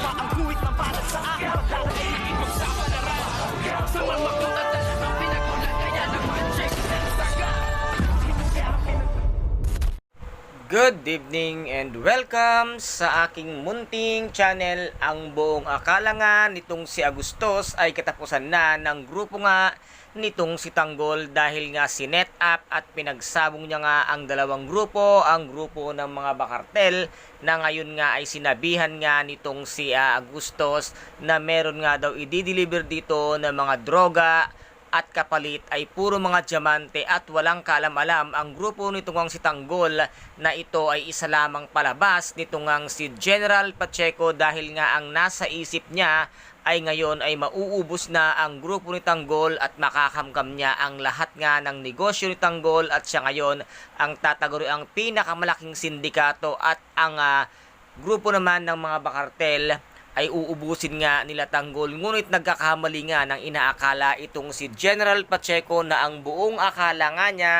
tama ang guhit ng para sa akin. Pagdala ay ipagsapalaran sa mga katawan ang pinagulan kaya naman check saga. Good evening and welcome sa aking munting channel. Ang buong akala nga nitong si Agustos ay katapusan na ng grupo nga nitong si Tanggol dahil nga sinet up at pinagsabong niya nga ang dalawang grupo, ang grupo ng mga bakartel na ngayon nga ay sinabihan nga nitong si Agustos na meron nga daw i-deliver dito ng mga droga at kapalit ay puro mga diamante at walang kaalam-alam ang grupo nitong si Tanggol na ito ay isa lamang palabas nitong si General Pacheco dahil nga ang nasa isip niya ay ngayon ay mauubos na ang grupo ni Tanggol at makakamkam niya ang lahat nga ng negosyo ni Tanggol at siya ngayon ang tataguri ang pinakamalaking sindikato at ang grupo naman ng mga bakartel ay uubusin nga nila Tanggol. Ngunit nagkakamali nga ng inaakala itong si General Pacheco na ang buong akala nga niya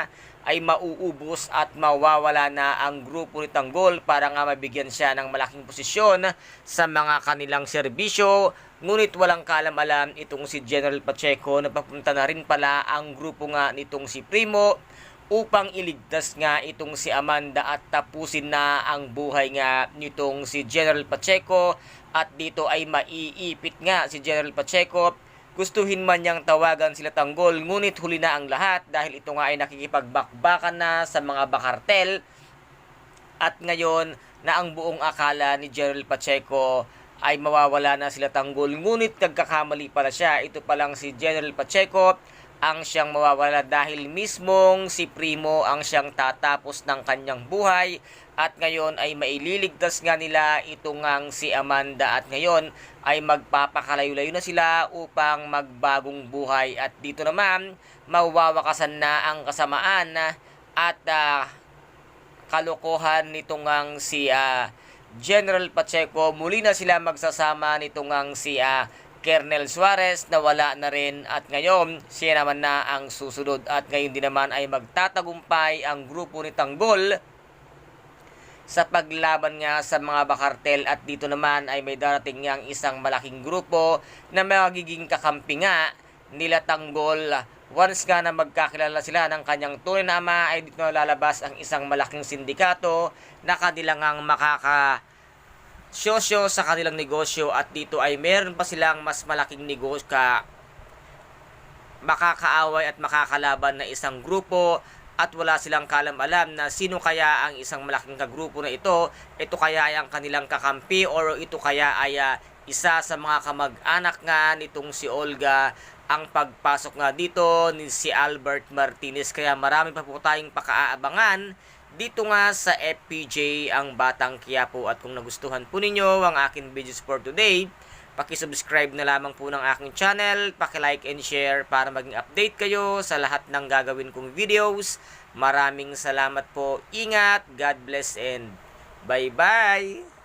ay mauubos at mawawala na ang grupo ni Tanggol para nga mabigyan siya ng malaking posisyon sa mga kanilang serbisyo. Ngunit walang kaalam-alam itong si General Pacheco na papunta na rin pala ang grupo nga nitong si Primo upang iligtas nga itong si Amanda at tapusin na ang buhay nga nitong si General Pacheco. At dito ay maiipit nga si General Pacheco. Gustuhin man niyang tawagan sila Tanggol, ngunit huli na ang lahat dahil ito nga ay nakikipagbakbakan na sa mga bakartel. At ngayon na ang buong akala ni General Pacheco ay mawawala na sila Tanggol, ngunit nagkakamali pala siya. Ito palang si General Pacheco ang siyang mawawala dahil mismong si Primo ang siyang tatapos ng kanyang buhay at ngayon ay maililigtas nga nila itong si Amanda at ngayon ay magpapakalayo-layo na sila upang magbagong buhay at dito naman mawawakasan na ang kasamaan at kalokohan nitong si General Pacheco. Muli na sila magsasama nitong si Colonel Suarez na wala na rin at ngayon siya naman na ang susunod at ngayon din naman ay magtatagumpay ang grupo ni Tanggol sa paglaban nga sa mga bakartel at dito naman ay may darating nga isang malaking grupo na magiging kakampi nga nila Tanggol. Once nga na magkakilala sila ng kanyang tunay na ama ay dito na lalabas ang isang malaking sindikato na kanilang sosyo sa kanilang negosyo at dito ay meron pa silang mas malaking negosyo makakaaway at makakalaban na isang grupo at wala silang kalam-alam na sino kaya ang isang malaking kagrupo na ito. Ito kaya ay ang kanilang kakampi or ito kaya ay isa sa mga kamag-anak nga nitong si Olga ang pagpasok nga dito ni si Albert Martinez. Kaya marami pa po tayong pakaabangan dito nga sa FPJ ang Batang Quiapo. At kung nagustuhan po ninyo ang aking videos for today, paki-subscribe na lamang po ng aking channel, paki-like and share para maging update kayo sa lahat ng gagawin kong videos. Maraming salamat po. Ingat, God bless and bye-bye!